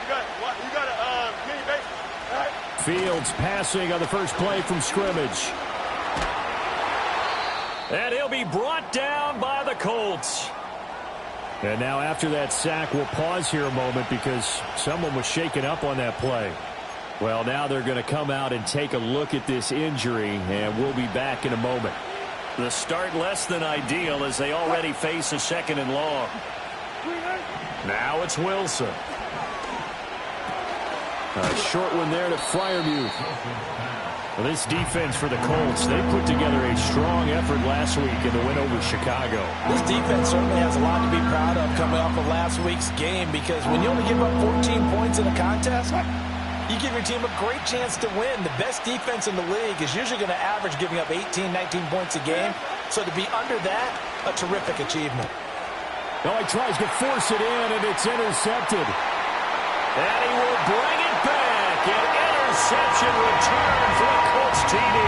got a mini base. All right. Fields passing on the first play from scrimmage. And he'll be brought down by the Colts. And now after that sack, we'll pause here a moment because someone was shaken up on that play. Well, now they're going to come out and take a look at this injury, and we'll be back in a moment. The start less than ideal as they already face a 2nd and long. Now it's Wilson. A short one there to Freiermuth. Well, this defense for the Colts, they put together a strong effort last week in the win over Chicago. This defense certainly has a lot to be proud of coming off of last week's game because when you only give up 14 points in a contest, you give your team a great chance to win. The best defense in the league is usually going to average giving up 18, 19 points a game. So to be under that, a terrific achievement. Now he tries to force it in, and it's intercepted. And he will bring it back. An interception return for the Colts TD.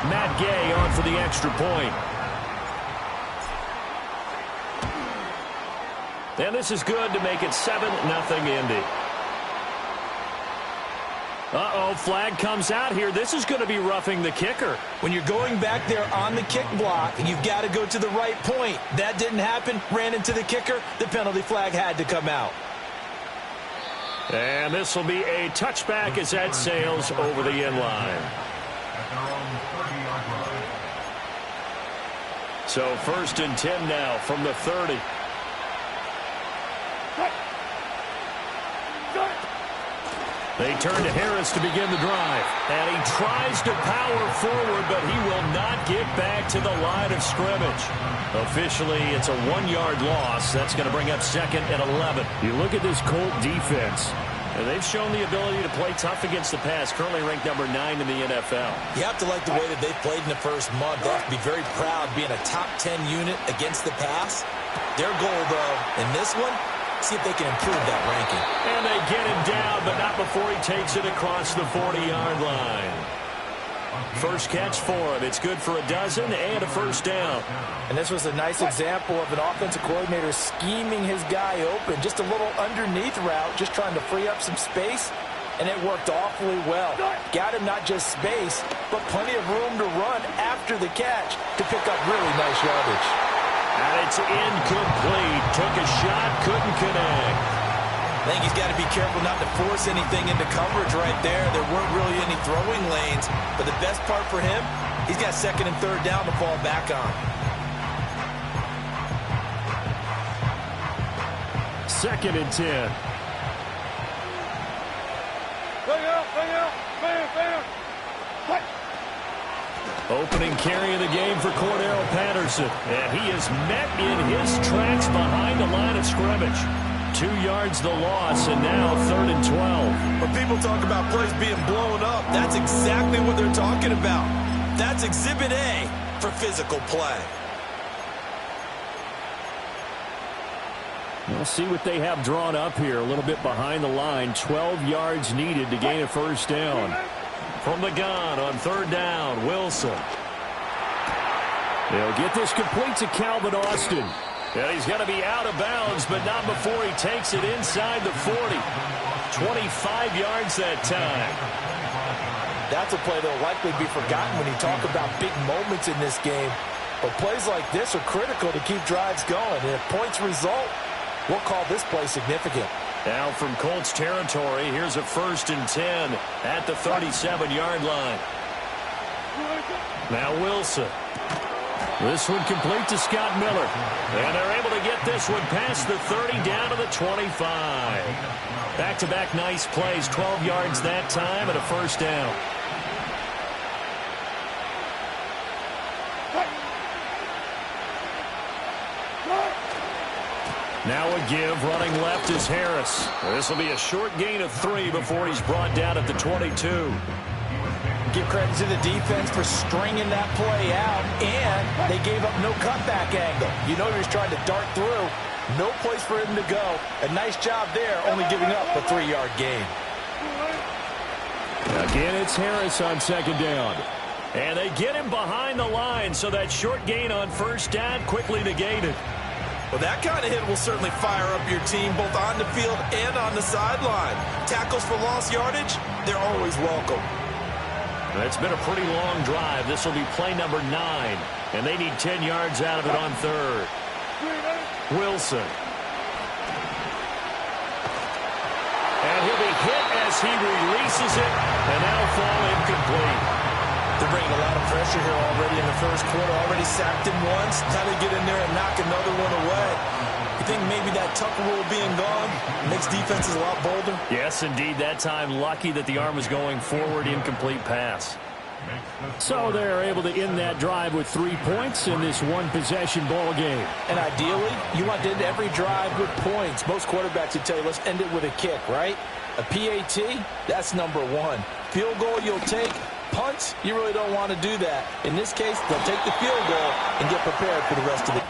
Matt Gay on for the extra point. And this is good to make it 7-0 Indy. Uh-oh, flag comes out here. This is going to be roughing the kicker. When you're going back there on the kick block, you've got to go to the right point. That didn't happen. Ran into the kicker. The penalty flag had to come out. And this will be a touchback as that sails over the end line. So 1st and 10 now from the 30. They turn to Harris to begin the drive. And he tries to power forward, but he will not get back to the line of scrimmage. Officially, it's a 1-yard loss. That's going to bring up 2nd and 11. You look at this Colt defense, and they've shown the ability to play tough against the pass, currently ranked number 9 in the NFL. You have to like the way that they've played in the first month. They have to be very proud being a top 10 unit against the pass. Their goal, though, in this one, see if they can improve that ranking. And they get him down, but not before he takes it across the 40-yard line. First catch for him. It's good for a dozen and a first down. And this was a nice example of an offensive coordinator scheming his guy open. Just a little underneath route, just trying to free up some space. And it worked awfully well. Got him not just space, but plenty of room to run after the catch to pick up really nice yardage. And it's incomplete. Took a shot, couldn't connect. I think he's got to be careful not to force anything into coverage right there. There weren't really any throwing lanes. But the best part for him, he's got 2nd and 3rd down to fall back on. 2nd and 10. Opening carry of the game for Cordero Patterson. And he is met in his tracks behind the line of scrimmage. 2 yards the loss, and now 3rd and 12. When people talk about plays being blown up, that's exactly what they're talking about. That's Exhibit A for physical play. We'll see what they have drawn up here. A little bit behind the line. 12 yards needed to gain a first down. From the gun on 3rd down, Wilson. They'll get this complete to Calvin Austin. And he's going to be out of bounds, but not before he takes it inside the 40. 25 yards that time. That's a play that will likely be forgotten when you talk about big moments in this game. But plays like this are critical to keep drives going. And if points result, we'll call this play significant. Now from Colts territory, here's a 1st and 10 at the 37-yard line. Now Wilson. This one complete to Scott Miller. And they're able to get this one past the 30 down to the 25. Back-to-back nice plays, 12 yards that time and a first down. Now a give, running left is Harris. This will be a short gain of 3 before he's brought down at the 22. Give credit to the defense for stringing that play out, and they gave up no cutback angle. You know he was trying to dart through. No place for him to go. A nice job there, only giving up a 3-yard gain. Again, it's Harris on 2nd down. And they get him behind the line, so that short gain on first down quickly negated. Well, that kind of hit will certainly fire up your team both on the field and on the sideline. Tackles for lost yardage, they're always welcome. It's been a pretty long drive. This will be play number 9, and they need 10 yards out of it on third. Wilson. And he'll be hit as he releases it, and that'll fall incomplete. They're bringing a lot of pressure here already in the first quarter. Already sacked him once. Time to get in there and knock another one away. You think maybe that Tucker rule being gone makes defenses a lot bolder? Yes, indeed. That time, lucky that the arm was going forward, incomplete pass. So they're able to end that drive with 3 points in this one-possession ball game. And ideally, you want to end every drive with points. Most quarterbacks would tell you, let's end it with a kick, right? A PAT, that's number 1. Field goal you'll take. Punts, you really don't want to do that. In this case, they'll take the field goal and get prepared for the rest of the game.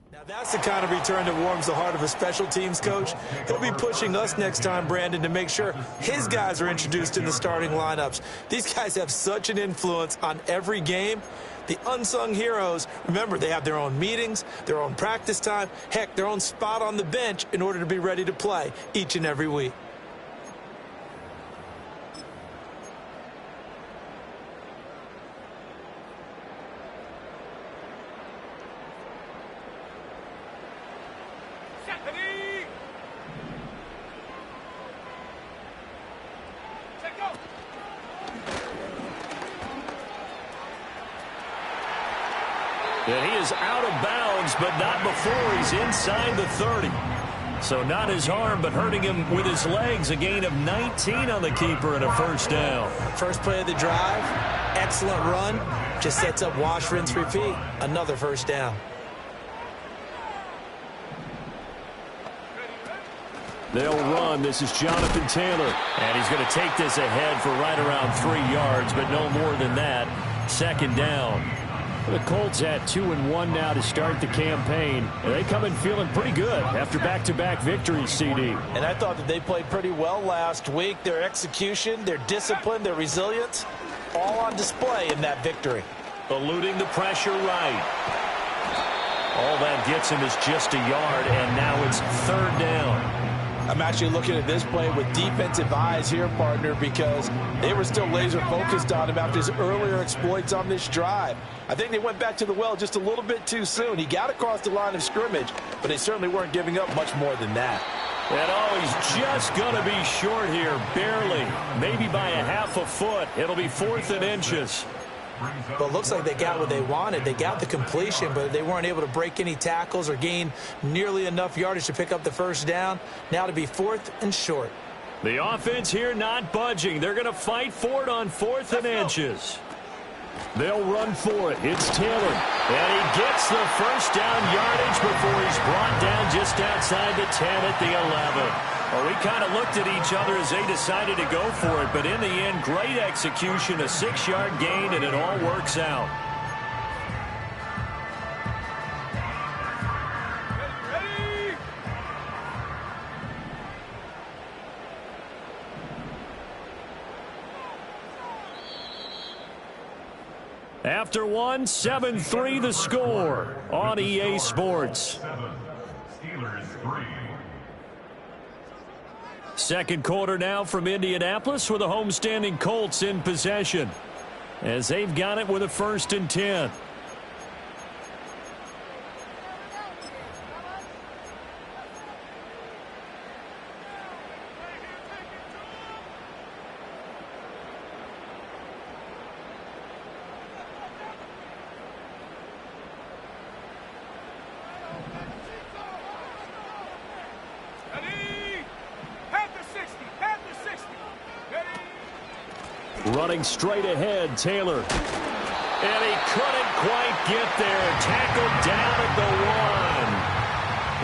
Now that's the kind of return that warms the heart of a special teams coach. He'll be pushing us next time, Brandon, to make sure his guys are introduced in the starting lineups. These guys have such an influence on every game. The unsung heroes, remember, they have their own meetings, their own practice time, heck, their own spot on the bench in order to be ready to play each and every week. And he is out of bounds, but not before he's inside the 30. So not his arm, but hurting him with his legs. A gain of 19 on the keeper and a first down. First play of the drive, excellent run. Just sets up wash, rinse, repeat. Another first down. They'll run. This is Jonathan Taylor. And he's going to take this ahead for right around 3 yards, but no more than that. Second down. The Colts at 2-1 now to start the campaign. And they come in feeling pretty good after back-to-back victories, CD. And I thought that they played pretty well last week. Their execution, their discipline, their resilience, all on display in that victory. Eluding the pressure right. All that gets him is just a yard, and now it's third down. I'm actually looking at this play with defensive eyes here, partner, because they were still laser focused on him after his earlier exploits on this drive. I think they went back to the well just a little bit too soon. He got across the line of scrimmage, but they certainly weren't giving up much more than that. And he's just going to be short here, barely, maybe by a half a foot. It'll be 4th and inches. But it looks like they got what they wanted. They got the completion, but they weren't able to break any tackles or gain nearly enough yardage to pick up the first down. Now to be 4th and short. The offense here not budging. They're going to fight for it on 4th and inches. They'll run for it. It's Taylor. And he gets the first down yardage before he's brought down just outside the 10 at the 11. Well, we kind of looked at each other as they decided to go for it, but in the end, great execution, a 6-yard gain, and it all works out. After one, 7-3 the score on EA Sports. Second quarter now from Indianapolis with the homestanding Colts in possession as they've got it with a 1st and 10. Running straight ahead, Taylor. And he couldn't quite get there. Tackled down at the 1.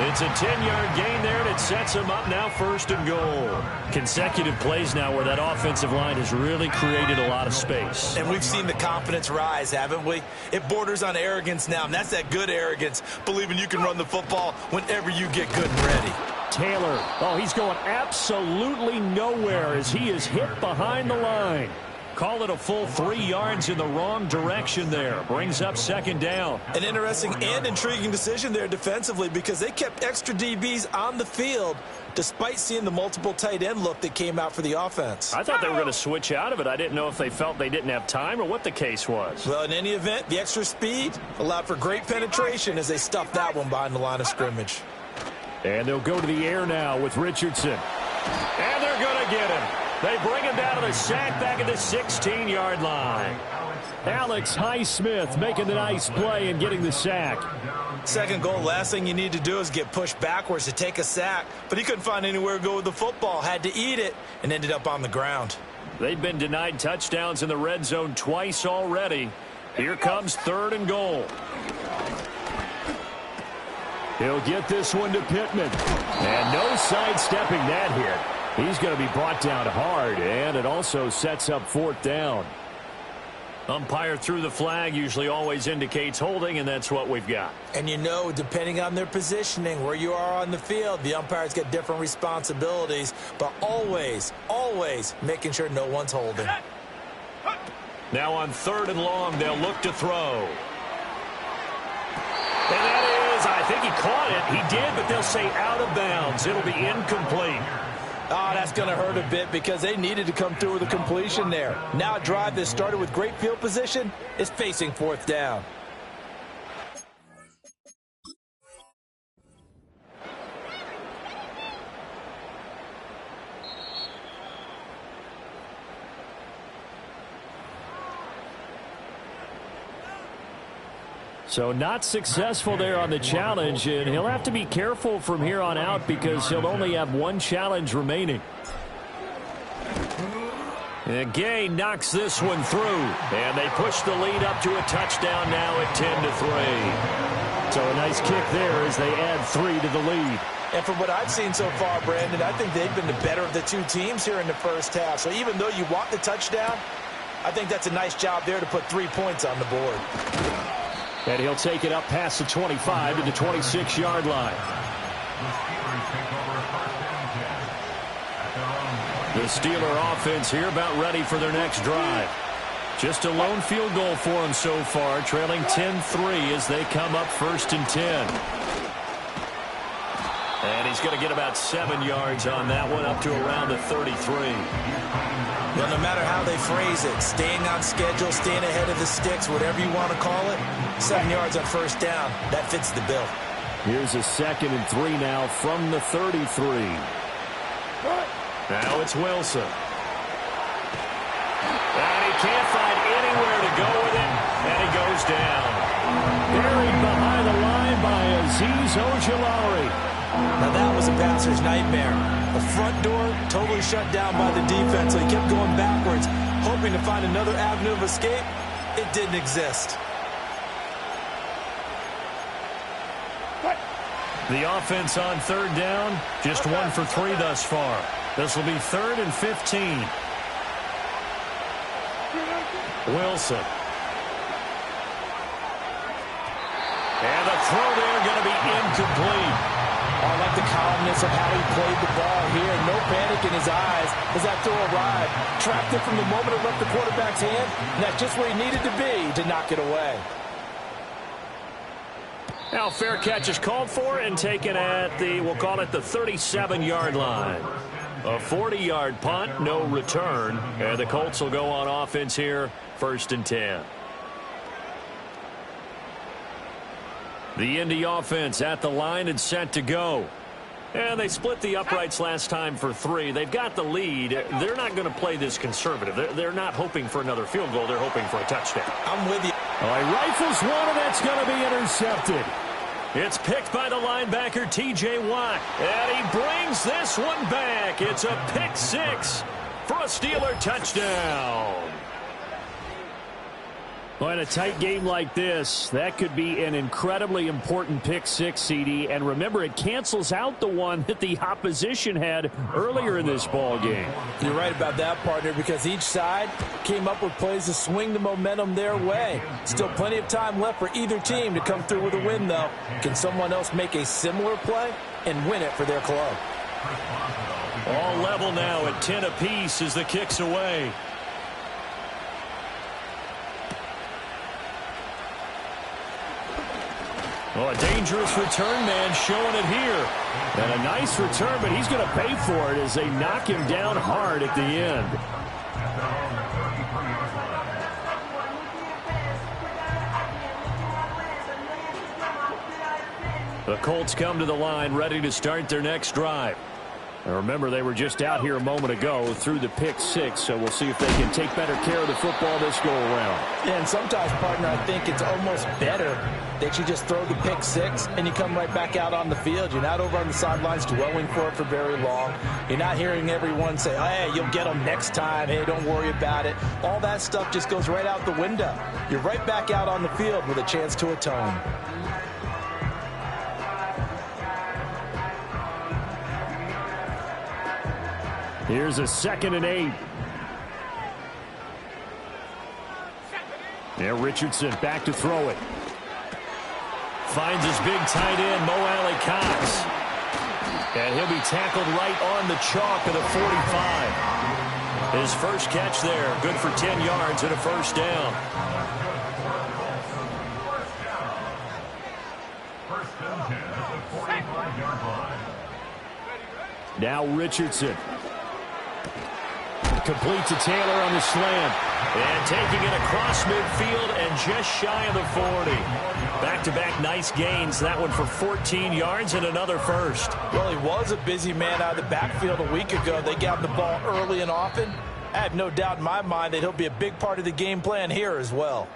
It's a 10-yard gain there, and it sets him up now 1st and goal. Consecutive plays now where that offensive line has really created a lot of space. And we've seen the confidence rise, haven't we? It borders on arrogance now, and that's that good arrogance, believing you can run the football whenever you get good and ready. Taylor, oh, he's going absolutely nowhere as he is hit behind the line. Call it a full 3 yards in the wrong direction there. Brings up 2nd down. An interesting and intriguing decision there defensively because they kept extra DBs on the field despite seeing the multiple tight end look that came out for the offense. I thought they were going to switch out of it. I didn't know if they felt they didn't have time or what the case was. Well, in any event, the extra speed allowed for great penetration as they stuffed that one behind the line of scrimmage. And they'll go to the air now with Richardson. And they're going to get him. They bring him down to the sack back at the 16-yard line. Alex Highsmith making the nice play and getting the sack. 2nd goal, last thing you need to do is get pushed backwards to take a sack. But he couldn't find anywhere to go with the football, had to eat it, and ended up on the ground. They've been denied touchdowns in the red zone twice already. Here comes 3rd and goal. He'll get this one to Pittman. And no sidestepping that hit. He's going to be brought down hard, and it also sets up 4th down. Umpire threw the flag, usually always indicates holding, and that's what we've got. And you know, depending on their positioning, where you are on the field, the umpires get different responsibilities, but always, always making sure no one's holding. Now on 3rd and long, they'll look to throw. And that is, I think he caught it. He did, but they'll say out of bounds. It'll be incomplete. Oh, that's going to hurt a bit because they needed to come through with a completion there. Now a drive that started with great field position is facing 4th down. So not successful there on the challenge, and he'll have to be careful from here on out because he'll only have 1 challenge remaining. And Gay knocks this one through, and they push the lead up to a touchdown now at 10-3. So a nice kick there as they add 3 to the lead. And from what I've seen so far, Brandon, I think they've been the better of the 2 teams here in the first half. So even though you want the touchdown, I think that's a nice job there to put 3 points on the board. And he'll take it up past the 25 to the 26-yard line. The Steeler offense here about ready for their next drive. Just a lone field goal for them so far, trailing 10-3 as they come up 1st and 10. And he's going to get about 7 yards on that one, up to around the 33. Well, no matter how they phrase it, staying on schedule, staying ahead of the sticks, whatever you want to call it, 7 yards on 1st down, that fits the bill. Here's a 2nd and 3 now from the 33. Now it's Wilson. And he can't find anywhere to go with it, and he goes down. Buried behind the line by Azeez Ojulari. Now that was a passer's nightmare. The front door totally shut down by the defense, so he kept going backwards, hoping to find another avenue of escape. It didn't exist. The offense on 3rd down, just 1 for 3 thus far. This will be 3rd and 15. Wilson. And the throw there going to be incomplete. I like the calmness of how he played the ball here. No panic in his eyes as that throw arrived. Tracked it from the moment it left the quarterback's hand, and that's just where he needed to be to knock it away. Now fair catch is called for and taken at the, we'll call it the 37-yard line. A 40-yard punt, no return. And the Colts will go on offense here, 1st and 10. The Indy offense at the line and set to go. And they split the uprights last time for 3. They've got the lead. They're not going to play this conservative. They're not hoping for another field goal. They're hoping for a touchdown. I'm with you. All right, rifles one, and that's going to be intercepted. It's picked by the linebacker, T.J. Watt. And he brings this one back. It's a pick 6. for a Steeler touchdown. Well, in a tight game like this, that could be an incredibly important pick six, CD. And remember, it cancels out the one that the opposition had earlier in this ball game. You're right about that, partner, because each side came up with plays to swing the momentum their way. Still plenty of time left for either team to come through with a win, though. Can someone else make a similar play and win it for their club? All level now at 10 apiece as the kick's away. Oh, a dangerous return man showing it here. And a nice return, but he's going to pay for it as they knock him down hard at the end. The Colts come to the line ready to start their next drive. And remember, they were just out here a moment ago through the pick six, so we'll see if they can take better care of the football this go around. Yeah, and sometimes, partner, I think it's almost better that you just throw the pick six and you come right back out on the field. You're not over on the sidelines dwelling for it for very long. You're not hearing everyone say, hey, you'll get them next time. Hey, don't worry about it. All that stuff just goes right out the window. You're right back out on the field with a chance to atone. Here's a 2nd and 8. Yeah, Richardson back to throw it. Finds his big tight end, Mo Alley Cox. And he'll be tackled right on the chalk of the 45. His first catch there, good for 10 yards and a first down. Now Richardson. Complete to Taylor on the slant. And taking it across midfield and just shy of the 40. Back-to-back nice gains. That one for 14 yards and another first. Well, he was a busy man out of the backfield a week ago. They got the ball early and often. I have no doubt in my mind that he'll be a big part of the game plan here as well.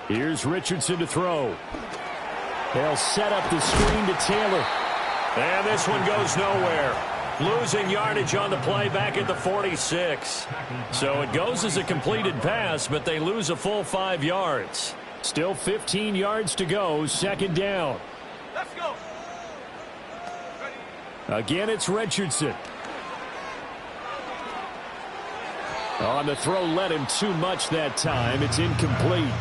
Here's Richardson to throw. They'll set up the screen to Taylor. And this one goes nowhere. Losing yardage on the play back at the 46. So it goes as a completed pass, but they lose a full 5 yards. Still 15 yards to go, 2nd down. Let's go. Again, it's Richardson. On the throw, led him too much that time. It's incomplete.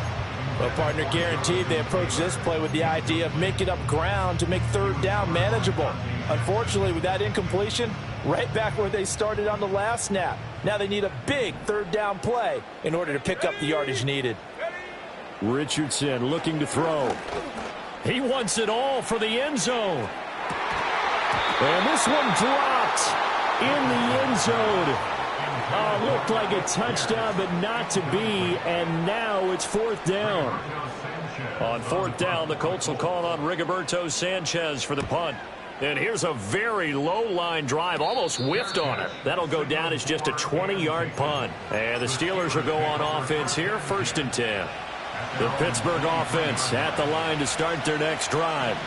Well, partner, guaranteed they approach this play with the idea of making up ground to make 3rd down manageable. Unfortunately, with that incompletion, right back where they started on the last snap. Now they need a big 3rd down play in order to pick up the yardage needed. Richardson looking to throw. He wants it all for the end zone. And this one dropped in the end zone. Looked like a touchdown, but not to be, and now it's 4th down. On 4th down, the Colts will call on Rigoberto Sanchez for the punt. And here's a very low-line drive, almost whiffed on it. That'll go down as just a 20-yard punt. And the Steelers will go on offense here, 1st and 10. The Pittsburgh offense at the line to start their next drive.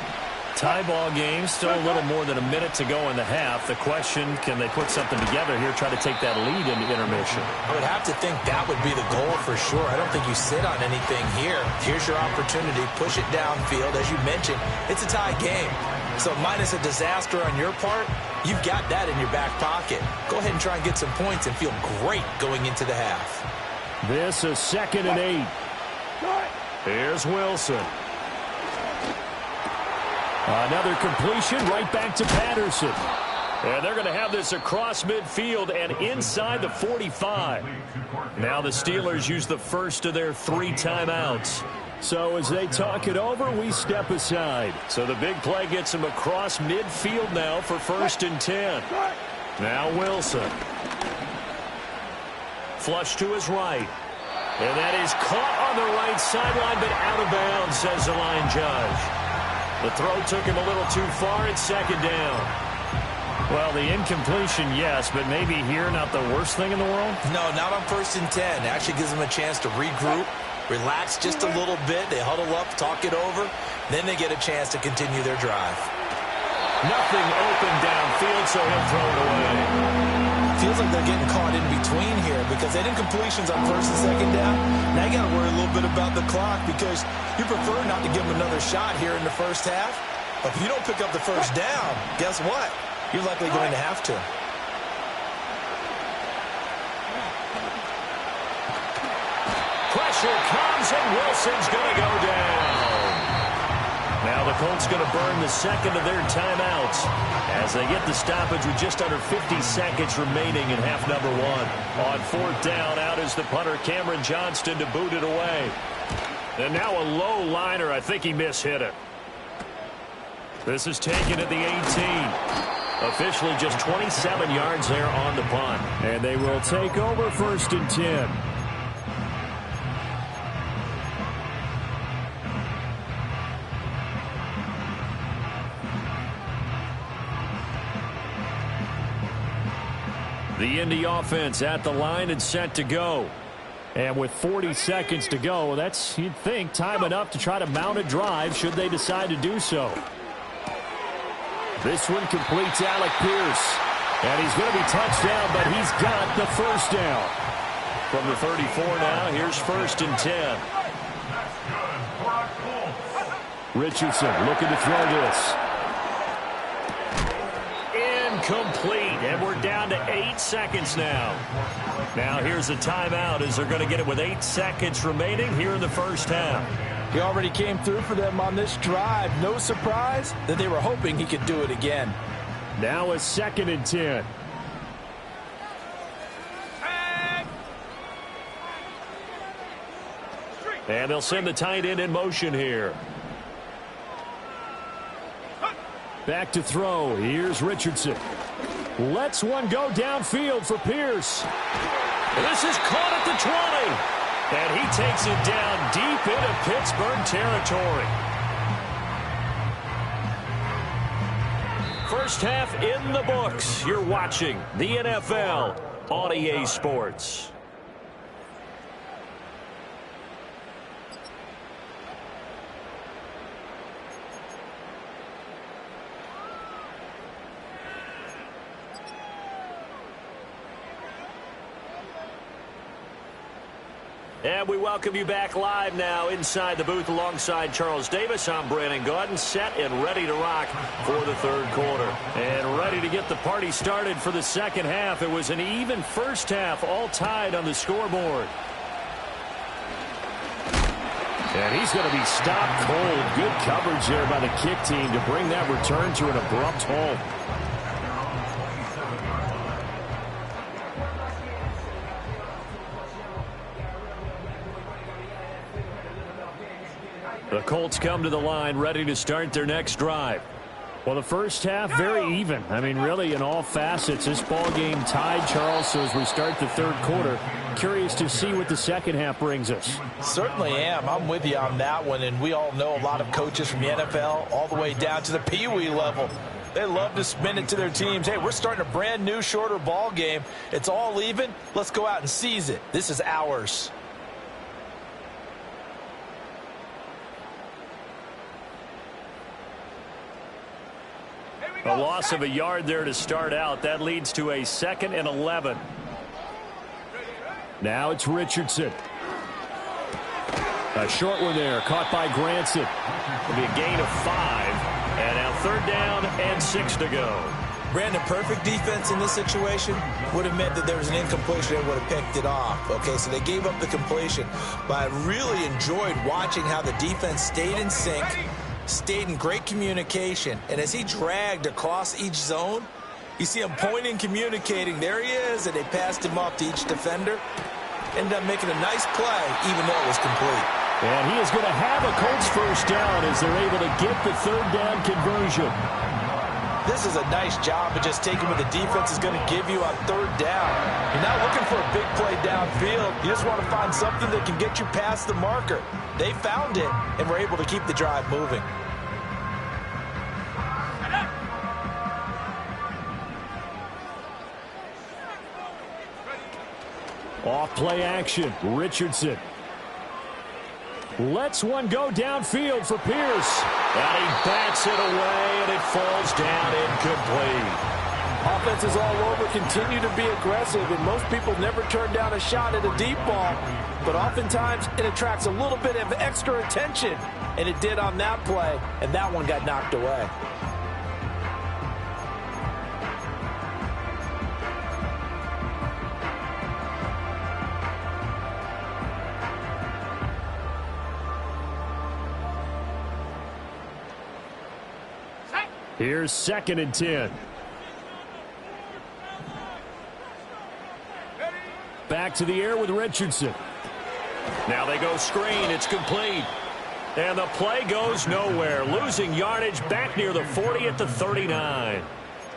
Tie ball game, still a little more than a minute to go in the half. The question, can they put something together here, try to take that lead into intermission? I would have to think that would be the goal for sure. I don't think you sit on anything here. Here's your opportunity. Push it downfield. As you mentioned, it's a tie game. So minus a disaster on your part, you've got that in your back pocket. Go ahead and try and get some points and feel great going into the half. This is 2nd and 8. Here's Wilson. Another completion right back to Patterson. And they're going to have this across midfield and inside the 45. Now the Steelers use the first of their 3 timeouts. So as they talk it over, we step aside. So the big play gets them across midfield now for 1st and 10. Now Wilson. Flush to his right. And that is caught on the right sideline, but out of bounds, says the line judge. The throw took him a little too far. It's 2nd down. Well, the incompletion, yes, but maybe here not the worst thing in the world? No, not on 1st and 10. It actually gives them a chance to regroup, relax just a little bit. They huddle up, talk it over. Then they get a chance to continue their drive. Nothing open downfield, so he'll throw it away. Feels like they're getting caught in between here because they did incompletions on 1st and 2nd down. Now you got to worry a little bit about the clock because you prefer not to give them another shot here in the first half. But if you don't pick up the first down, guess what? You're likely going to have to. Pressure comes, and Wilson's going to go down. Now the Colts going to burn the second of their timeouts as they get the stoppage with just under 50 seconds remaining in half number 1. On 4th down, out is the punter, Cameron Johnston, to boot it away. And now a low liner. I think he mishit it. This is taken at the 18. Officially just 27 yards there on the punt. And they will take over 1st and 10. The Indy offense at the line and set to go. And with 40 seconds to go, that's, you'd think, time enough to try to mount a drive should they decide to do so. This one completes Alec Pierce. And he's going to be touched down, but he's got the first down. From the 34 now, here's 1st and 10. Richardson looking to throw this. Incomplete, and we're down to 8 seconds now. Now here's a timeout as they're going to get it with 8 seconds remaining here in the first half. He already came through for them on this drive. No surprise that they were hoping he could do it again. Now a 2nd and 10. And they'll send the tight end in motion here. Back to throw. Here's Richardson. Lets one go downfield for Pierce. This is caught at the 20. And he takes it down deep into Pittsburgh territory. First half in the books. You're watching the NFL on EA Sports. And we welcome you back live now inside the booth alongside Charles Davis. I'm Brandon Gaudin, set and ready to rock for the 3rd quarter. And ready to get the party started for the 2nd half. It was an even first half, all tied on the scoreboard. And he's going to be stopped cold. Good coverage there by the kick team to bring that return to an abrupt halt. The Colts come to the line ready to start their next drive. Well, the first half, very even. I mean, really, in all facets, this ball game tied, Charles. So as we start the 3rd quarter, curious to see what the 2nd half brings us. Certainly am. I'm with you on that one. And we all know a lot of coaches from the NFL all the way down to the Pee Wee level. They love to spin it to their teams. Hey, we're starting a brand new, shorter ball game. It's all even. Let's go out and seize it. This is ours. A loss of a yard there to start out. That leads to a 2nd and 11. Now it's Richardson. A short one there, caught by Granson. It'll be a gain of 5. And now 3rd down and 6 to go. Brandon, perfect defense in this situation would have meant that there was an incompletion. They would have picked it off. Okay, so they gave up the completion. But I really enjoyed watching how the defense stayed in sync, stayed in great communication, and as he dragged across each zone, you see him pointing, communicating. There he is, and they passed him off to each defender. Ended up making a nice play, even though it was complete. And he is going to have a Colts first down as they're able to get the 3rd down conversion. This is a nice job of just taking what the defense is going to give you on 3rd down. You're not looking for a big play downfield. You just want to find something that can get you past the marker. They found it and were able to keep the drive moving. Off play action. Richardson. Lets one go downfield for Pierce. And he bats it away, and it falls down incomplete. Offenses all over continue to be aggressive, and most people never turn down a shot at a deep ball. But oftentimes, it attracts a little bit of extra attention. And it did on that play, and that one got knocked away. Here's 2nd and 10. Back to the air with Richardson. Now they go screen. It's complete. And the play goes nowhere. Losing yardage back near the 40 at the 39.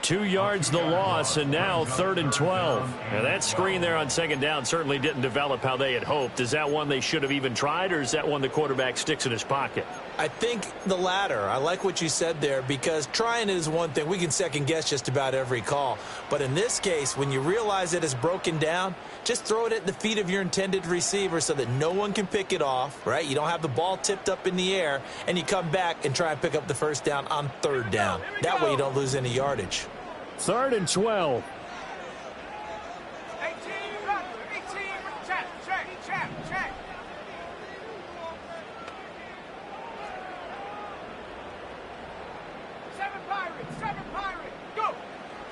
2 yards the loss, and now 3rd and 12. Now that screen there on 2nd down certainly didn't develop how they had hoped. Is that one they should have even tried, or is that one the quarterback sticks in his pocket? I think the latter. I like what you said there, because trying it is one thing. We can second guess just about every call. But in this case, when you realize it is broken down, just throw it at the feet of your intended receiver so that no one can pick it off, right? You don't have the ball tipped up in the air, and you come back and try and pick up the 1st down on 3rd down. That way you don't lose any yardage. 3rd and 12.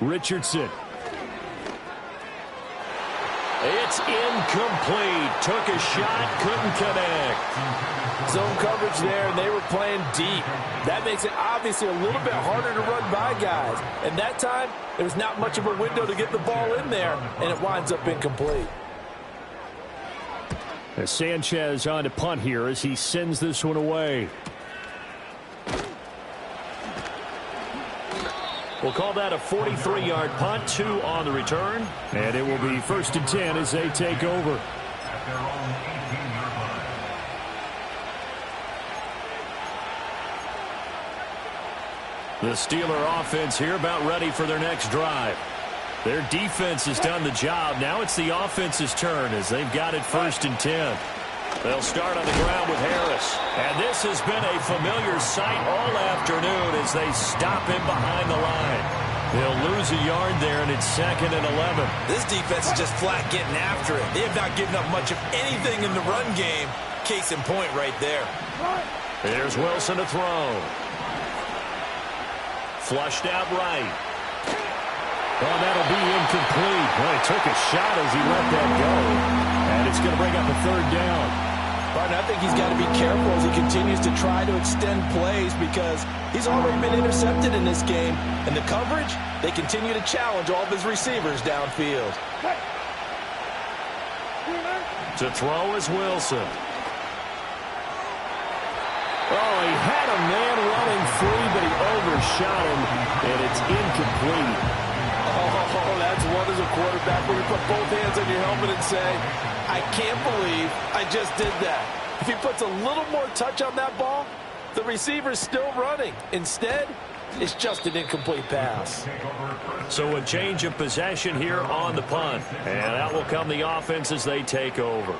Richardson. It's incomplete. Took a shot, couldn't connect. Zone coverage there, and they were playing deep. That makes it obviously a little bit harder to run by guys. And that time, there was not much of a window to get the ball in there, and it winds up incomplete. As Sanchez on to punt here as he sends this one away. We'll call that a 43-yard punt, 2 on the return. And it will be 1st and 10 as they take over. The Steeler offense here about ready for their next drive. Their defense has done the job. Now it's the offense's turn as they've got it 1st and 10. They'll start on the ground with Harris. And this has been a familiar sight all afternoon as they stop him behind the line. They'll lose a yard there, and it's 2nd and 11. This defense is just flat getting after it. They have not given up much of anything in the run game. Case in point right there. There's Wilson to throw. Flushed out right. Oh, that'll be incomplete. Well, he took a shot as he let that go. And it's going to bring up a 3rd down. Barton, I think he's got to be careful as he continues to try to extend plays because he's already been intercepted in this game. And the coverage, they continue to challenge all of his receivers downfield. To throw is Wilson. Oh, he had a man running free, but he overshot him, and it's incomplete. Oh, that's one as a quarterback where you put both hands on your helmet and say, I can't believe I just did that. If he puts a little more touch on that ball, the receiver's still running. Instead, it's just an incomplete pass. So a change of possession here on the punt. And out will come the offense as they take over.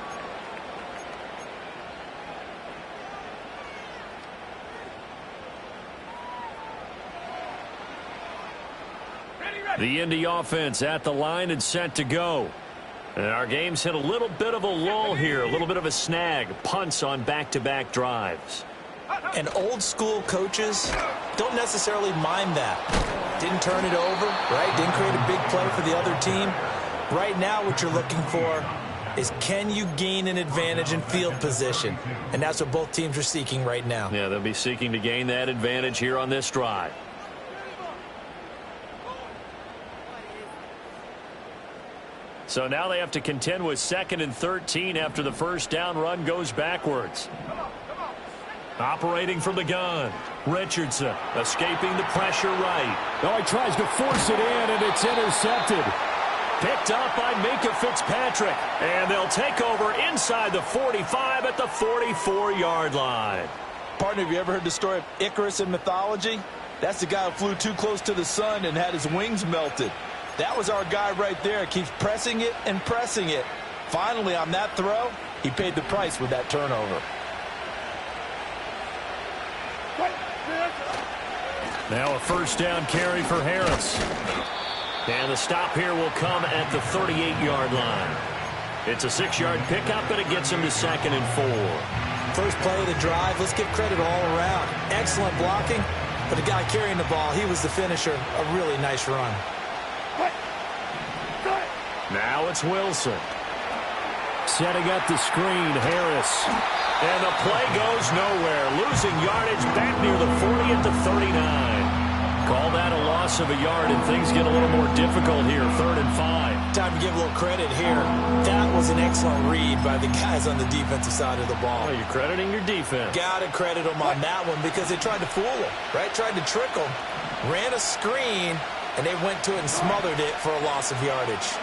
The Indy offense at the line and set to go. And our game's hit a little bit of a lull here, a little bit of a snag. Punts on back-to-back drives. And old-school coaches don't necessarily mind that. Didn't turn it over, right? Didn't create a big play for the other team. Right now what you're looking for is can you gain an advantage in field position? And that's what both teams are seeking right now. Yeah, they'll be seeking to gain that advantage here on this drive. So now they have to contend with 2nd and 13 after the 1st down run goes backwards. Operating from the gun. Richardson escaping the pressure right. Oh, he tries to force it in, and it's intercepted. Picked up by Minka Fitzpatrick. And they'll take over inside the 45 at the 44-yard line. Partner, have you ever heard the story of Icarus in mythology? That's the guy who flew too close to the sun and had his wings melted. That was our guy right there. Keeps pressing it and pressing it. Finally, on that throw, he paid the price with that turnover. Now a first down carry for Harris. And the stop here will come at the 38-yard line. It's a 6-yard pickup, but it gets him to 2nd and 4. First play of the drive, let's give credit all around. Excellent blocking, but the guy carrying the ball, he was the finisher. A really nice run. Now it's Wilson. Setting up the screen, Harris. And the play goes nowhere. Losing yardage back near the 40 at the 39. Call that a loss of a yard, and things get a little more difficult here, 3rd and 5. Time to give a little credit here. That was an excellent read by the guys on the defensive side of the ball. Oh, you're crediting your defense. Got to credit them on that one because they tried to fool him, right? Tried to trick him. Ran a screen, and they went to it and smothered it for a loss of yardage.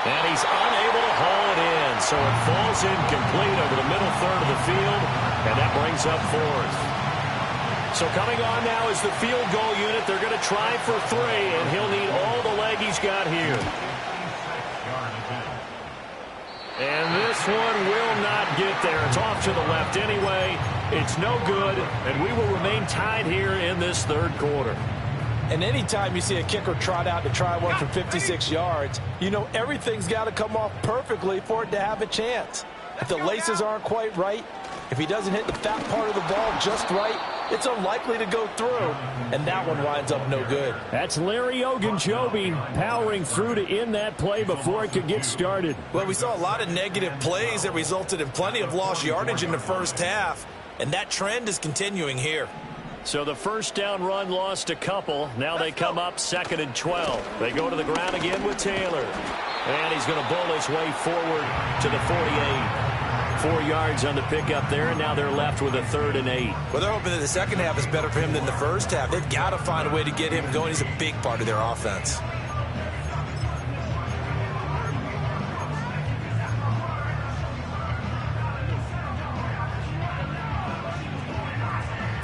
And he's unable to haul it in, so it falls incomplete over the middle third of the field, and that brings up 4th. So coming on now is the field goal unit. They're going to try for 3, and he'll need all the leg he's got here. And this one will not get there. It's off to the left anyway. It's no good, and we will remain tied here in this 3rd quarter. And anytime you see a kicker trot out to try one from 56 yards, you know everything's got to come off perfectly for it to have a chance. If the laces aren't quite right, if he doesn't hit the fat part of the ball just right, it's unlikely to go through, and that one winds up no good. That's Larry Ogunjobi powering through to end that play before it could get started. Well, we saw a lot of negative plays that resulted in plenty of lost yardage in the first half, and that trend is continuing here. So the first down run lost a couple. Now they come up 2nd and 12. They go to the ground again with Taylor. And he's going to bull his way forward to the 48. 4 yards on the pickup there, and now they're left with a 3rd and 8. Well, they're hoping that the second half is better for him than the first half. They've got to find a way to get him going. He's a big part of their offense.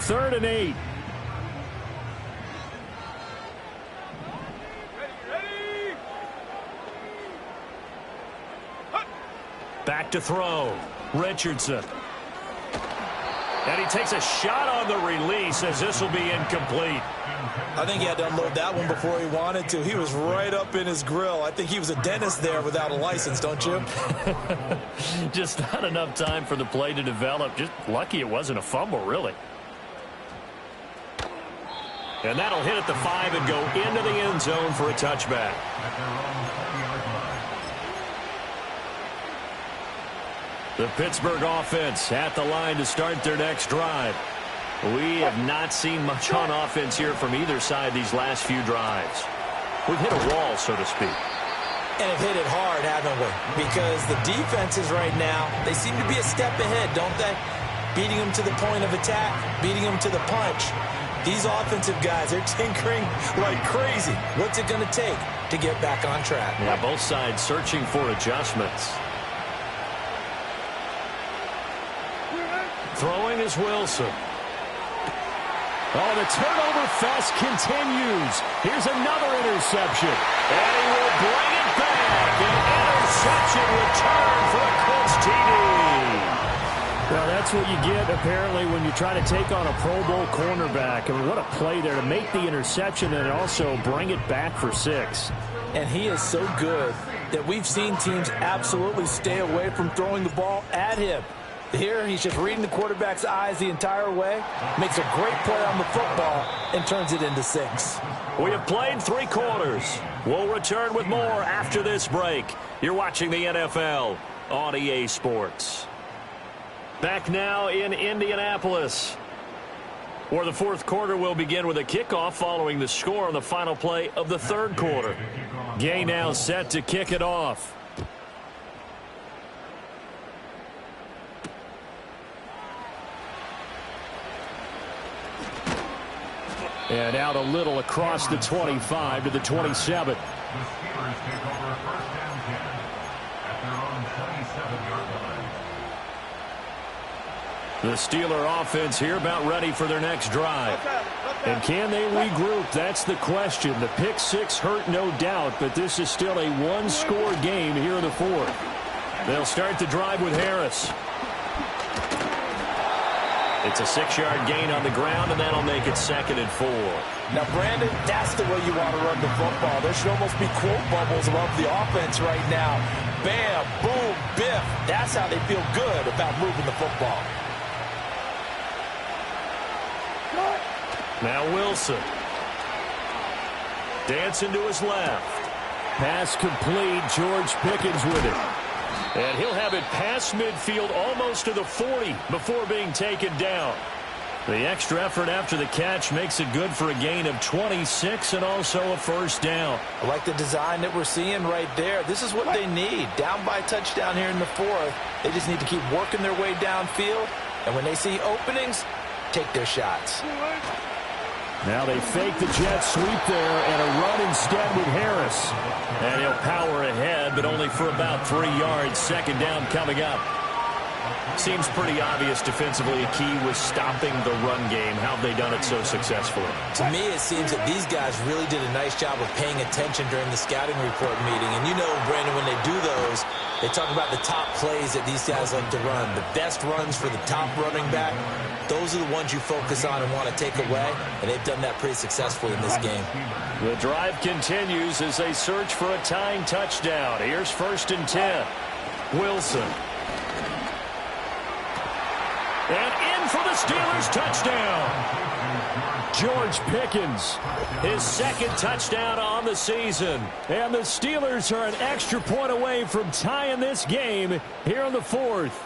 Third and 8. Back to throw. Richardson. And he takes a shot on the release as this will be incomplete. I think he had to unload that one before he wanted to. He was right up in his grill. I think he was a dentist there without a license, don't you? Just not enough time for the play to develop. Just lucky it wasn't a fumble, really. And that'll hit at the 5 and go into the end zone for a touchback. The Pittsburgh offense at the line to start their next drive. We have not seen much on offense here from either side these last few drives. We've hit a wall, so to speak. And have hit it hard, haven't we? Because the defenses right now, they seem to be a step ahead, don't they? Beating them to the point of attack, beating them to the punch. These offensive guys, they're tinkering like crazy. What's it going to take to get back on track? Yeah, both sides searching for adjustments. Throwing is Wilson. Oh, the turnover fest continues. Here's another interception. And he will bring it back. An interception return for a Colts TD. Well, that's what you get, apparently, when you try to take on a Pro Bowl cornerback. I mean, what a play there to make the interception and also bring it back for 6. And he is so good that we've seen teams absolutely stay away from throwing the ball at him. Here, he's just reading the quarterback's eyes the entire way, makes a great play on the football, and turns it into 6. We have played 3 quarters. We'll return with more after this break. You're watching the NFL on EA Sports. Back now in Indianapolis, where the 4th quarter will begin with a kickoff following the score on the final play of the 3rd quarter. Gay now set to kick it off. And out a little across the 25 to the 27. The Steeler offense here about ready for their next drive. And can they regroup? That's the question. The pick six hurt, no doubt, but this is still a one-score game here in the fourth. They'll start the drive with Harris. It's a 6-yard gain on the ground, and that'll make it 2nd and 4. Now, Brandon, that's the way you want to run the football. There should almost be quote bubbles above the offense right now. Bam, boom, biff. That's how they feel good about moving the football. Now Wilson. Dancing to his left. Pass complete. George Pickens with it. And he'll have it past midfield almost to the 40 before being taken down. The extra effort after the catch makes it good for a gain of 26 and also a first down. I like the design that we're seeing right there. This is what they need. Down by a touchdown here in the fourth. They just need to keep working their way downfield. And when they see openings, take their shots. Now they fake the jet sweep there and a run instead with Harris. And he'll power ahead, but only for about 3 yards. 2nd down coming up. Seems pretty obvious defensively a key was stopping the run game. How have they done it so successfully? To me, it seems that these guys really did a nice job of paying attention during the scouting report meeting. And you know, Brandon, when they do those, they talk about the top plays that these guys like to run. The best runs for the top running back, those are the ones you focus on and want to take away. And they've done that pretty successfully in this game. The drive continues as they search for a tying touchdown. Here's 1st and 10. Wilson. And in for the Steelers touchdown. George Pickens, his 2nd touchdown on the season. And the Steelers are an extra point away from tying this game here in the fourth.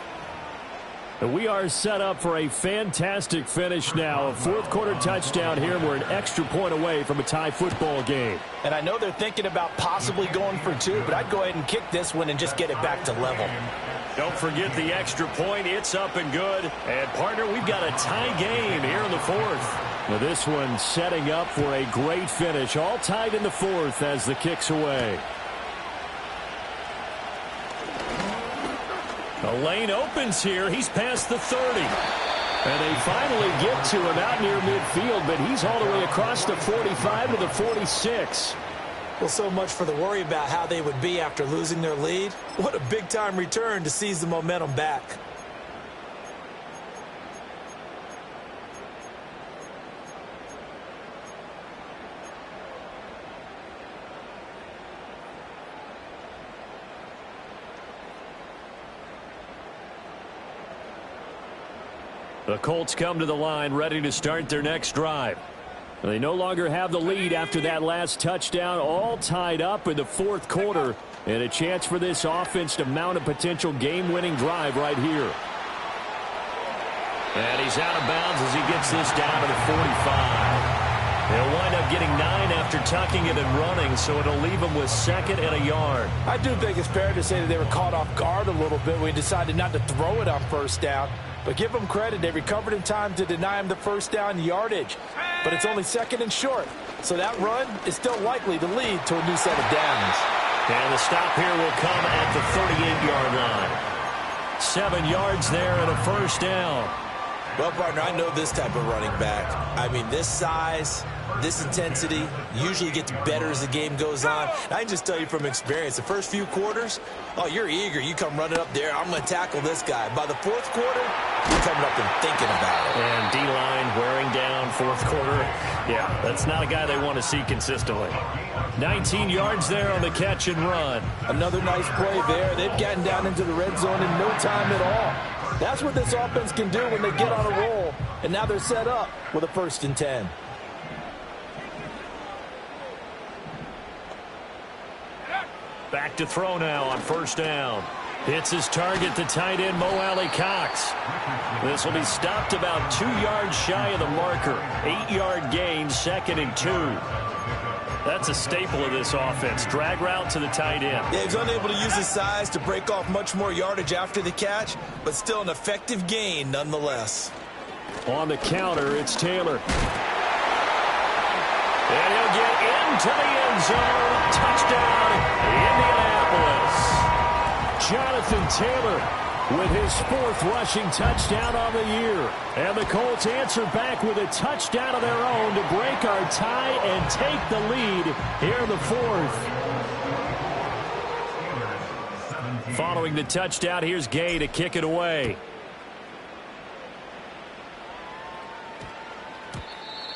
We are set up for a fantastic finish now. A 4th quarter touchdown here. We're an extra point away from a tie football game. And I know they're thinking about possibly going for 2, but I'd go ahead and kick this one and just get it back to level. Don't forget the extra point. It's up and good. And, partner, we've got a tie game here in the fourth. Well, this one setting up for a great finish. All tied in the fourth as the kick's away. The lane opens here. He's past the 30. And they finally get to him out near midfield, but he's all the way across the 45 to the 46. Well, so much for the worry about how they would be after losing their lead. What a big-time return to seize the momentum back. The Colts come to the line ready to start their next drive. They no longer have the lead after that last touchdown, all tied up in the 4th quarter, and a chance for this offense to mount a potential game-winning drive right here. And he's out of bounds as he gets this down to the 45. They'll wind up getting 9 after tucking it and running, so it'll leave them with 2nd and a yard. I do think it's fair to say that they were caught off guard a little bit when we decided not to throw it on 1st down. But give them credit. They recovered in time to deny him the 1st down yardage. But it's only 2nd and short. So that run is still likely to lead to a new set of downs. And the stop here will come at the 38-yard line. 7 yards there and a 1st down. Well, partner, I know this type of running back. I mean, this size, this intensity usually gets better as the game goes on. I can just tell you from experience, the first few quarters, oh, you're eager. You come running up there, I'm going to tackle this guy. By the 4th quarter, you're coming up and thinking about it. And D-line wearing down 4th quarter. Yeah, that's not a guy they want to see consistently. 19 yards there on the catch and run. Another nice play there. They've gotten down into the red zone in no time at all. That's what this offense can do when they get on a roll. And now they're set up with a 1st and 10. Back to throw now on 1st down. Hits his target, the tight end, Mo Alley-Cox. This will be stopped about 2 yards shy of the marker. 8-yard gain, 2nd and 2. That's a staple of this offense. Drag route to the tight end. Yeah, he's unable to use his size to break off much more yardage after the catch, but still an effective gain nonetheless. On the counter, it's Taylor. And he'll get into the end zone. Touchdown, Indianapolis. Jonathan Taylor with his 4th rushing touchdown on the year. And the Colts answer back with a touchdown of their own to break our tie and take the lead here in the 4th. Following the touchdown, here's Gay to kick it away.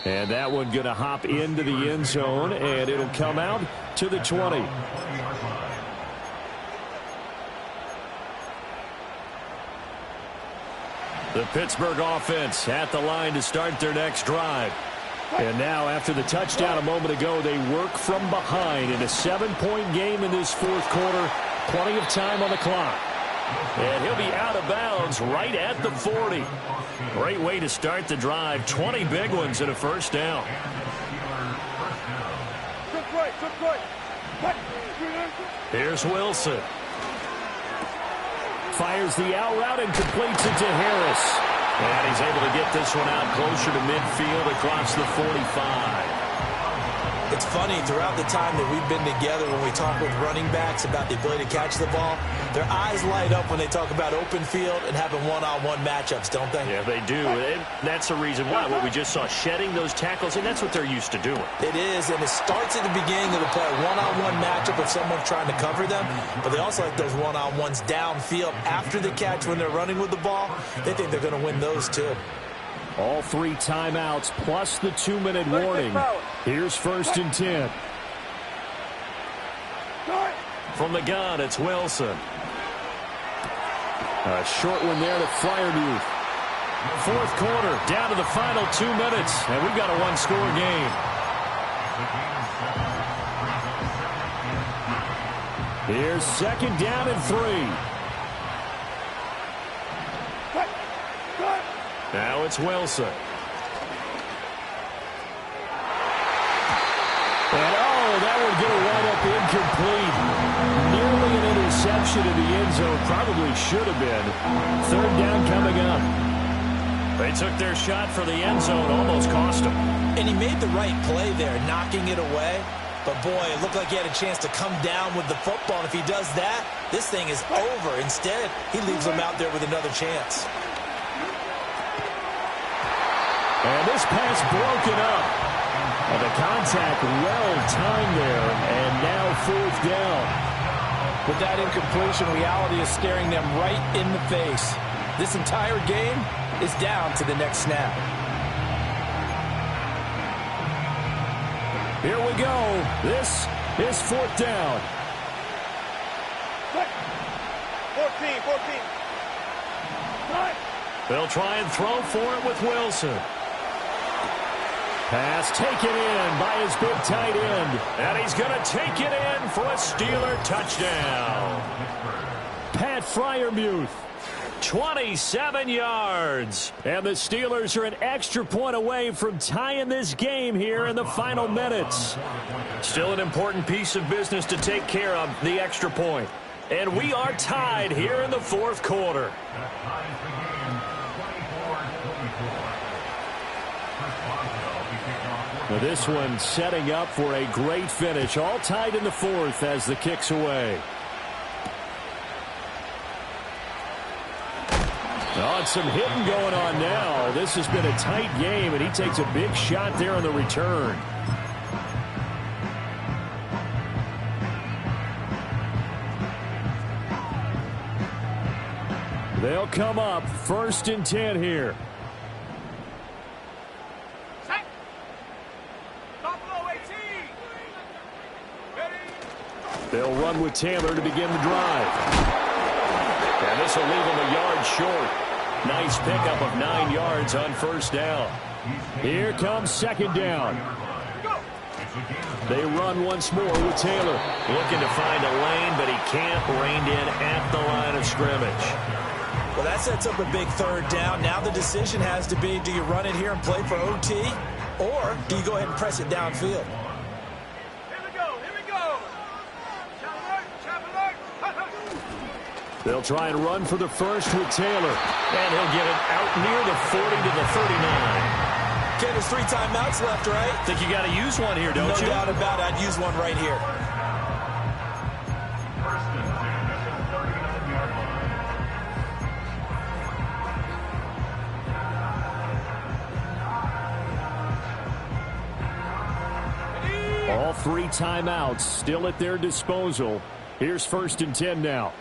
And that one going to hop into the end zone, and it'll come out to the 20. The Pittsburgh offense at the line to start their next drive. And now, after the touchdown a moment ago, they work from behind in a 7-point game in this 4th quarter. Plenty of time on the clock. And he'll be out of bounds right at the 40. Great way to start the drive. 20 big ones and a first down. Here's Wilson. Fires the out route and completes it to Harris. And he's able to get this one out closer to midfield across the 45. It's funny, throughout the time that we've been together, when we talk with running backs about the ability to catch the ball, their eyes light up when they talk about open field and having one-on-one matchups, don't they? Yeah, they do. And that's the reason why. What we just saw, shedding those tackles, and that's what they're used to doing. It is, and it starts at the beginning of the play, one-on-one matchup if someone's trying to cover them, but they also like those one-on-ones downfield after the catch when they're running with the ball. They think they're going to win those too. All 3 timeouts plus the 2-minute warning. Here's 1st and 10. From the gun, it's Wilson. A short one there to Freiermuth. 4th quarter, down to the final 2 minutes, and we've got a 1-score game. Here's 2nd down and 3. Now it's Wilson. And that one going to wind up incomplete. Nearly an interception in the end zone. Probably should have been. 3rd down coming up. They took their shot for the end zone. Almost cost them. And he made the right play there, knocking it away. But, boy, it looked like he had a chance to come down with the football. And if he does that, this thing is over. Instead, he leaves him out there with another chance. And this pass broken up. And the contact well timed there. And now 4th down. With that incompletion, reality is staring them right in the face. This entire game is down to the next snap. Here we go. This is 4th down. 14. They'll try and throw for it with Wilson. Pass taken in by his big tight end. And he's going to take it in for a Steeler touchdown. Pat Freiermuth, 27 yards. And the Steelers are an extra point away from tying this game here in the final minutes. Still an important piece of business to take care of, the extra point. And we are tied here in the 4th quarter. Now this one setting up for a great finish. All tied in the 4th as the kick's away. Oh, and some hitting going on now. This has been a tight game, and he takes a big shot there on the return. They'll come up 1st and 10 here. They'll run with Taylor to begin the drive. And this will leave him a yard short. Nice pickup of 9 yards on 1st down. Here comes 2nd down. They run once more with Taylor. Looking to find a lane, but he can't. Reined in at the line of scrimmage. Well, that sets up a big 3rd down. Now the decision has to be, do you run it here and play for OT, or do you go ahead and press it downfield? They'll try and run for the first with Taylor. And he'll get it out near the 40 to the 39. Okay, there's 3 timeouts left, right? Think you got to use one here, don't you? No doubt about it. I'd use one right here. All 3 timeouts still at their disposal. Here's 1st and 10 now.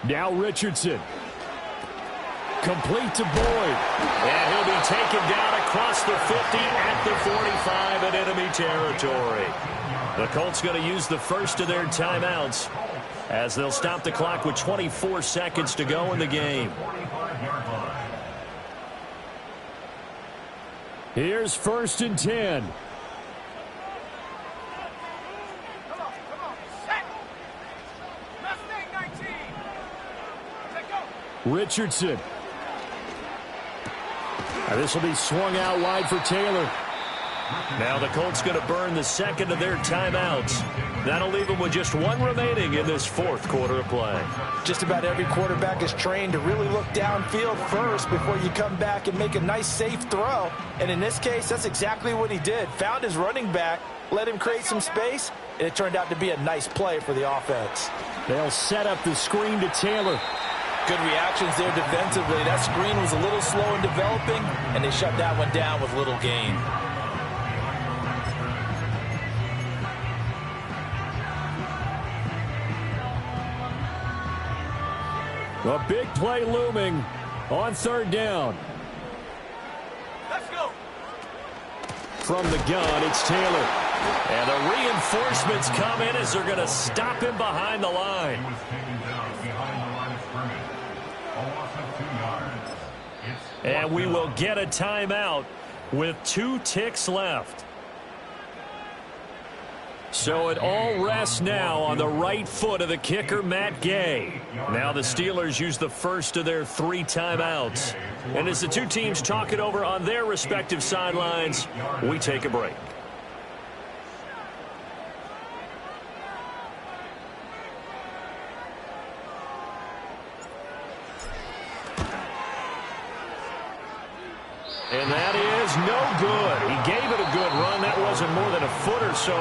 Now Richardson. Complete to Boyd. And he'll be taken down across the 50 at the 45 in enemy territory. The Colts going to use the first of their timeouts as they'll stop the clock with 24 seconds to go in the game. Here's 1st and 10. Richardson. This will be swung out wide for Taylor. Now the Colts going to burn the second of their timeouts. That'll leave them with just 1 remaining in this 4th quarter of play. Just about every quarterback is trained to really look downfield first before you come back and make a nice, safe throw. And in this case, that's exactly what he did. Found his running back, let him create some space, and it turned out to be a nice play for the offense. They'll set up the screen to Taylor. Good reactions there defensively. That screen was a little slow in developing, and they shut that one down with little gain. A big play looming on 3rd down. Let's go. From the gun, it's Taylor. And the reinforcements come in as they're going to stop him behind the line. And we will get a timeout with 2 ticks left. So it all rests now on the right foot of the kicker, Matt Gay. Now the Steelers use the first of their 3 timeouts. And as the 2 teams talk it over on their respective sidelines, we take a break. And that is no good. He gave it a good run. That wasn't more than a foot or so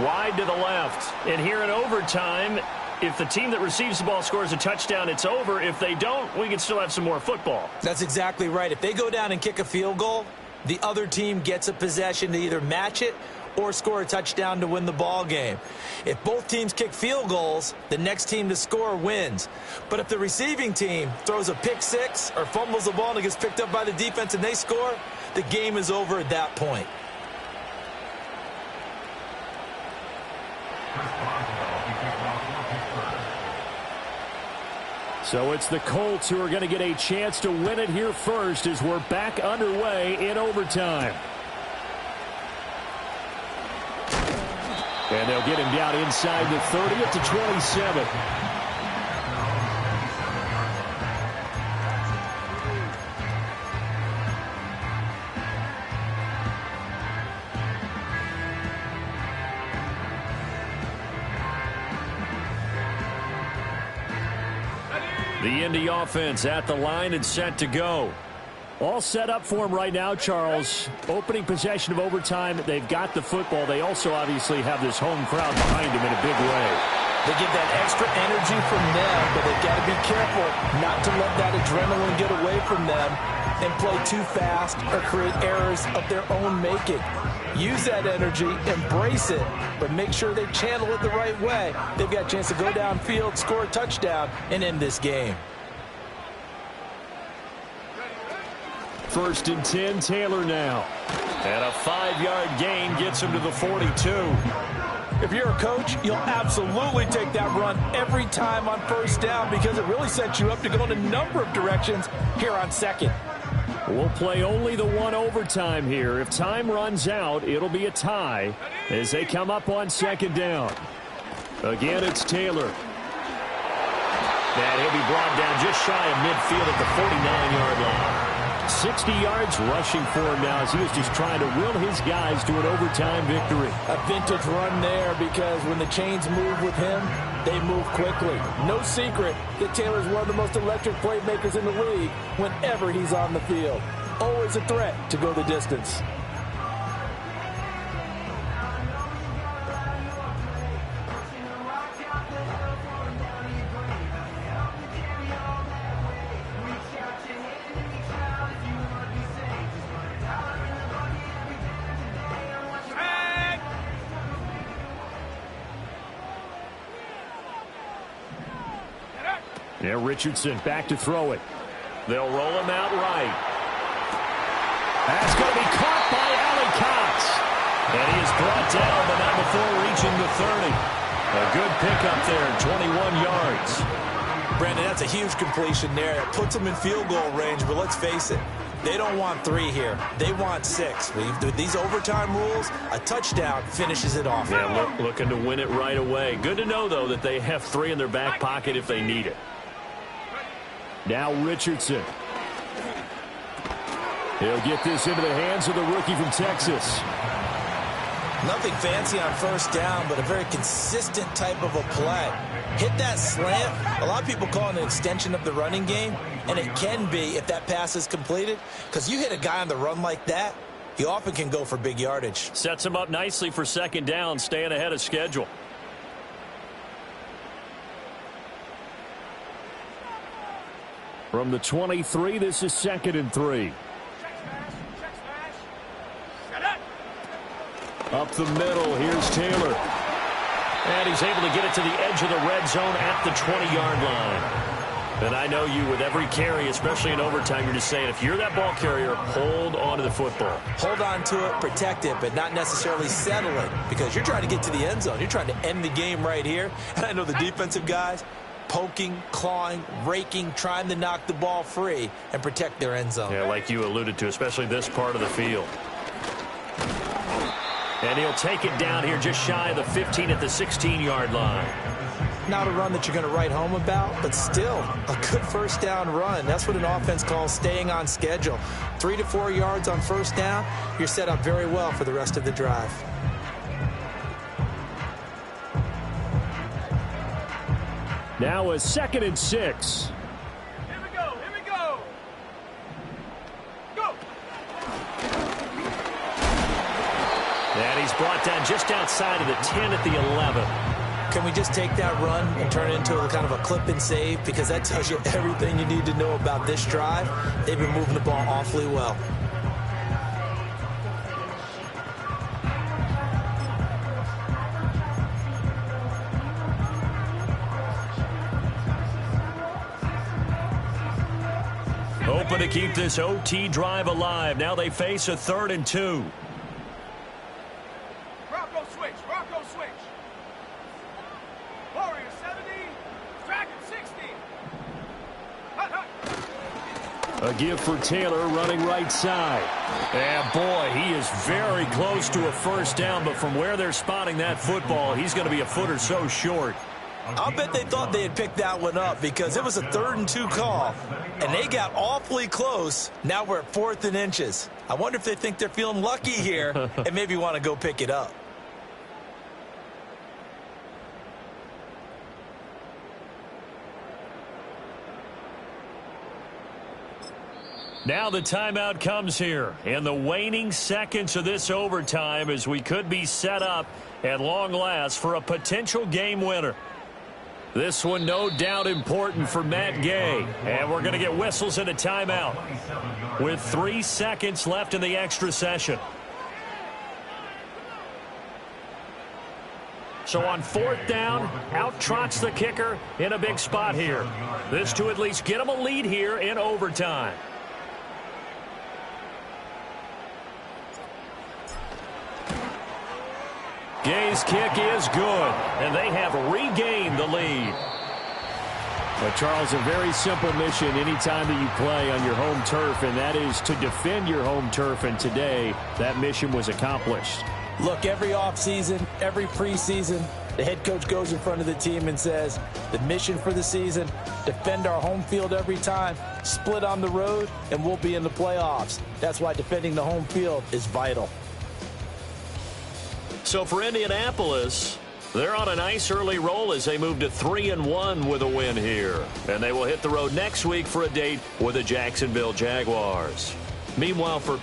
wide to the left. And here in overtime, if the team that receives the ball scores a touchdown, it's over. If they don't, we can still have some more football. That's exactly right. If they go down and kick a field goal, the other team gets a possession to either match it or score a touchdown to win the ball game. If both teams kick field goals, the next team to score wins. But if the receiving team throws a pick six or fumbles the ball and it gets picked up by the defense and they score, the game is over at that point. So it's the Colts who are going to get a chance to win it here first as we're back underway in overtime. And they'll get him down inside the 30 at the 27. The Indy offense at the line and set to go. All set up for him right now, Charles. Opening possession of overtime. They've got the football. They also obviously have this home crowd behind them in a big way. They get that extra energy from them, but they've got to be careful not to let that adrenaline get away from them and play too fast or create errors of their own making. Use that energy, embrace it, but make sure they channel it the right way. They've got a chance to go downfield, score a touchdown, and end this game. First and 10, Taylor now. And a 5-yard gain gets him to the 42. If you're a coach, you'll absolutely take that run every time on first down because it really sets you up to go in a number of directions here on second. We'll play only the one overtime here. If time runs out, it'll be a tie as they come up on second down. Again, it's Taylor. And he'll be brought down just shy of midfield at the 49-yard line. 60 yards rushing for him now as he was just trying to will his guys to an overtime victory. A vintage run there because when the chains move with him, they move quickly. No secret that Taylor's one of the most electric playmakers in the league whenever he's on the field. Always a threat to go the distance. Yeah, Richardson back to throw it. They'll roll him out right. That's going to be caught by Ali Cox. And he is brought down, but not before reaching the 30. A good pickup there, 21 yards. Brandon, that's a huge completion there. It puts them in field goal range, but let's face it, they don't want 3 here. They want 6. With these overtime rules, a touchdown finishes it off. Yeah, looking to win it right away. Good to know, though, that they have 3 in their back pocket if they need it. Now Richardson. He'll get this into the hands of the rookie from Texas. Nothing fancy on first down, but a very consistent type of a play. Hit that slant. A lot of people call it an extension of the running game, and it can be if that pass is completed, because you hit a guy on the run like that, he often can go for big yardage. Sets him up nicely for second down, staying ahead of schedule. From the 23, this is 2nd and 3. Up the middle, here's Taylor. And he's able to get it to the edge of the red zone at the 20-yard line. And I know you, with every carry, especially in overtime, you're just saying, if you're that ball carrier, hold on to the football. Hold on to it, protect it, but not necessarily settle it, because you're trying to get to the end zone. You're trying to end the game right here. And I know the defensive guys, poking, clawing, raking, trying to knock the ball free and protect their end zone. Yeah, like you alluded to, especially this part of the field. And he'll take it down here just shy of the 15 at the 16-yard line. Not a run that you're going to write home about, but still a good first down run. That's what an offense calls staying on schedule. 3 to 4 yards on first down, you're set up very well for the rest of the drive. Now a 2nd and 6. Here we go. Here we go. Go. And he's brought down just outside of the 10 at the 11. Can we just take that run and turn it into a kind of a clip and save? Because that tells you everything you need to know about this drive. They've been moving the ball awfully well. Hoping to keep this OT drive alive. Now they face a 3rd and 2. Rocco switch. Rocco switch. Warrior 70. Dragon 60. Hut, hut. A give for Taylor running right side. And boy, he is very close to a first down, but from where they're spotting that football, he's going to be a foot or so short. I'll bet they thought they had picked that one up because it was a 3rd and 2 call, and they got awfully close. Now we're at 4th and inches. I wonder if they think they're feeling lucky here and maybe want to go pick it up. Now the timeout comes here in the waning seconds of this overtime as we could be set up at long last for a potential game winner. This one no doubt important for Matt Gay. And we're going to get whistles and a timeout with 3 seconds left in the extra session. So on 4th down, out trots the kicker in a big spot here. This to at least get him a lead here in overtime. Gay's kick is good, and they have regained the lead. But, Charles, a very simple mission anytime that you play on your home turf, and that is to defend your home turf, and today that mission was accomplished. Look, every offseason, every preseason, the head coach goes in front of the team and says, the mission for the season, defend our home field every time, split on the road, and we'll be in the playoffs. That's why defending the home field is vital. So for Indianapolis, they're on a nice early roll as they move to 3-1 with a win here. And they will hit the road next week for a date with the Jacksonville Jaguars. Meanwhile, for